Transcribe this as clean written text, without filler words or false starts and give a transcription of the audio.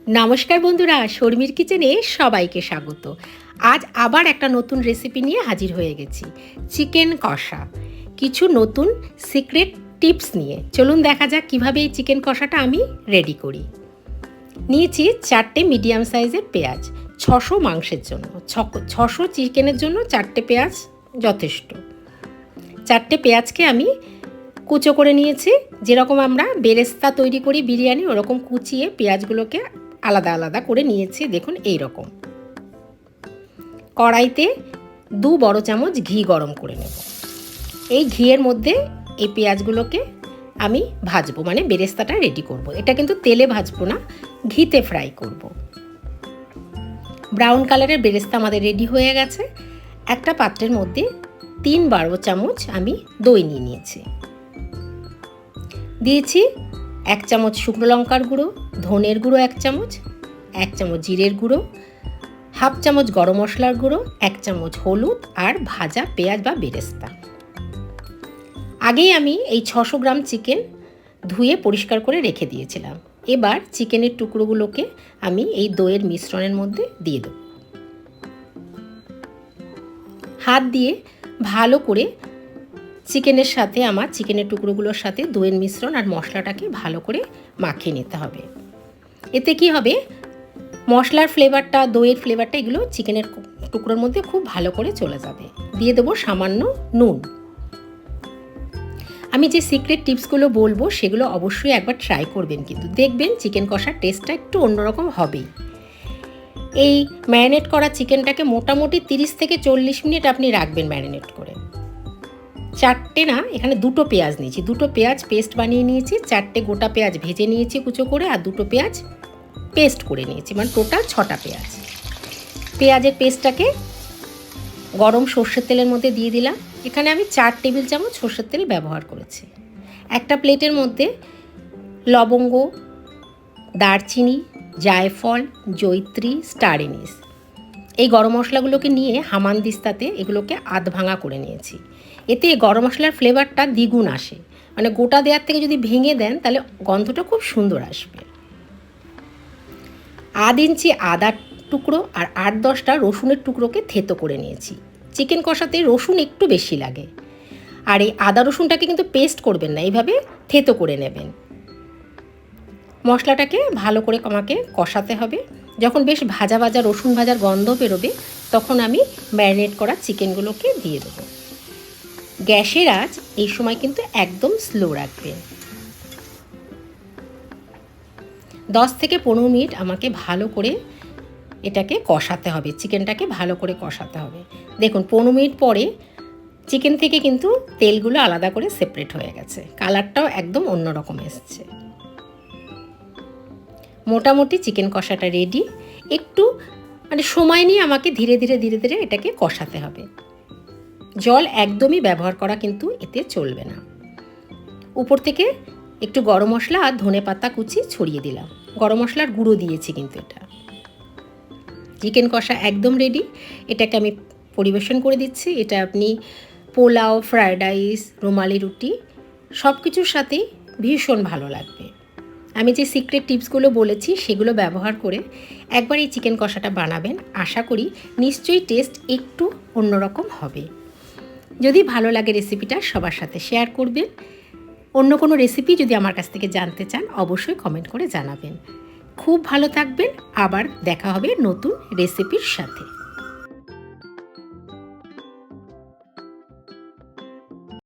নমস্কার বন্ধুরা, শর্মির কিচেনে সবাইকে স্বাগত। আজ আবার একটা নতুন রেসিপি নিয়ে হাজির হয়ে গেছি, চিকেন কষা। কিছু নতুন সিক্রেট টিপস নিয়ে চলুন দেখা যাক কীভাবে এই চিকেন কষাটা আমি রেডি করি। নিয়েছি 4টে মিডিয়াম সাইজের পেঁয়াজ, 600 মাংসের জন্য। 600 চিকেনের জন্য 4টে পেঁয়াজ যথেষ্ট। 4টে পেঁয়াজকে আমি কুচো করে নিয়েছি। যেরকম আমরা বেরেস্তা তৈরি করি বিরিয়ানি, ওরকম কুচিয়ে পেঁয়াজগুলোকে আলাদা আলাদা করে নিয়েছি। দেখুন এই রকম। কড়াইতে 2 বড় চামচ ঘি গরম করে নেব। এই ঘিয়ের মধ্যে এই পেঁয়াজগুলোকে আমি ভাজবো, মানে বেরেস্তাটা রেডি করব। এটা কিন্তু তেলে ভাজবো না, ঘিতে ফ্রাই করব। ব্রাউন কালারের বেরেস্তা আমাদের রেডি হয়ে গেছে। একটা পাত্রের মধ্যে 3 বড় চামচ আমি দই নিয়ে নিয়েছি। দিয়েছি 1 চামচ শুকনো লঙ্কার গুঁড়ো, ধনের গুঁড়ো 1 চামচ, 1 চামচ জিরের গুঁড়ো, হাফ চামচ গরম মশলার গুঁড়ো, 1 চামচ হলুদ আর ভাজা পেঁয়াজ বা বেরেস্তা। আগেই আমি এই 600 গ্রাম চিকেন ধুয়ে পরিষ্কার করে রেখে দিয়েছিলাম। এবার চিকেনের টুকরোগুলোকে আমি এই দইয়ের মিশ্রণের মধ্যে দিয়ে দেব। হাত দিয়ে ভালো করে চিকেনের সাথে, আমার চিকেনের টুকরোগুলোর সাথে দইয়ের মিশ্রণ আর মশলাটাকে ভালো করে মাখিয়ে নিতে হবে। এতে কি হবে, মশলার ফ্লেভারটা, দইয়ের ফ্লেভারটা এগুলো চিকেনের টুকরোর মধ্যে খুব ভালো করে চলে যাবে। দিয়ে দেবো সামান্য নুন। আমি যে সিক্রেট টিপসগুলো বলবো সেগুলো অবশ্যই একবার ট্রাই করবেন, কিন্তু দেখবেন চিকেন কষার টেস্টটা একটু অন্যরকম হবেই। এই ম্যারিনেট করা চিকেনটাকে মোটামুটি 30 থেকে 40 মিনিট আপনি রাখবেন ম্যারিনেট করে। 4টে না, এখানে 2টো পেঁয়াজ নিয়েছি। 2টো পেঁয়াজ পেস্ট বানিয়ে নিয়েছি। 4টে গোটা পেঁয়াজ ভেজে নিয়েছি কুচো করে, আর 2টো পেঁয়াজ পেস্ট করে নিয়েছি, মানে টোটাল 6টা পেঁয়াজ। পেঁয়াজের পেস্টটাকে গরম সর্ষের তেলের মধ্যে দিয়ে দিলাম। এখানে আমি 4 টেবিল চামচ সর্ষের তেল ব্যবহার করেছি। একটা প্লেটের মধ্যে লবঙ্গ, দারচিনি, জায়ফল, জয়িত্রী, স্টার এনিস, এই গরম মশলাগুলোকে নিয়ে হামানদিস্তাতে এগুলোকে আধ ভাঙা করে নিয়েছি। এতে গরম মশলার ফ্লেভারটা দ্বিগুণ আসে, মানে গোটা দেওয়ার থেকে যদি ভেঙে দেন তাহলে গন্ধটা খুব সুন্দর আসবে। 1/2 ইঞ্চি আদার টুকরো আর 8-10টা রসুনের টুকরোকে থেতো করে নিয়েছি। চিকেন কষাতে রসুন একটু বেশি লাগে, আর এই আদা রসুনটাকে কিন্তু পেস্ট করবেন না, এইভাবে থেতো করে নেবেন। মশলাটাকে ভালো করে আমাকে কষাতে হবে। যখন বেশ ভাজা ভাজা রসুন ভাজার গন্ধ বেরোবে, তখন আমি ম্যারিনেট করা চিকেনগুলোকে দিয়ে দেবো। গ্যাসের আঁচ এই সময় কিন্তু একদম স্লো রাখবেন। 10 থেকে 15 মিনিট আমাকে ভালো করে এটাকে কষাতে হবে, চিকেনটাকে ভালো করে কষাতে হবে। দেখুন 15 মিনিট পরে চিকেন থেকে কিন্তু তেলগুলো আলাদা করে সেপারেট হয়ে গেছে, কালারটাও একদম অন্যরকম এসছে। মোটামুটি চিকেন কষাটা রেডি। একটু মানে সময় নিয়ে আমাকে ধীরে ধীরে ধীরে ধীরে এটাকে কষাতে হবে। জল একদমই ব্যবহার করা কিন্তু এতে চলবে না। উপর থেকে একটু গরম মশলা আর ধনে পাতা কুচি ছড়িয়ে দিলাম। গরম মশলার গুঁড়ো দিয়েছি কিন্তু এটা। চিকেন কষা একদম রেডি। এটাকে আমি পরিবেশন করে দিচ্ছি। এটা আপনি পোলাও, ফ্রায়েড রাইস, রুমালি রুটি সব কিছুর সাথেই ভীষণ ভালো লাগবে। আমি যে সিক্রেট টিপসগুলো বলেছি সেগুলো ব্যবহার করে একবার এই চিকেন কষাটা বানাবেন। আশা করি নিশ্চয়ই টেস্ট একটু অন্যরকম হবে। যদি ভালো লাগে রেসিপিটা সবার সাথে শেয়ার করবেন। অন্য কোনো রেসিপি যদি আমার কাছ থেকে জানতে চান অবশ্যই কমেন্ট করে জানাবেন। খুব ভালো থাকবেন। আবার দেখা হবে নতুন রেসিপির সাথে।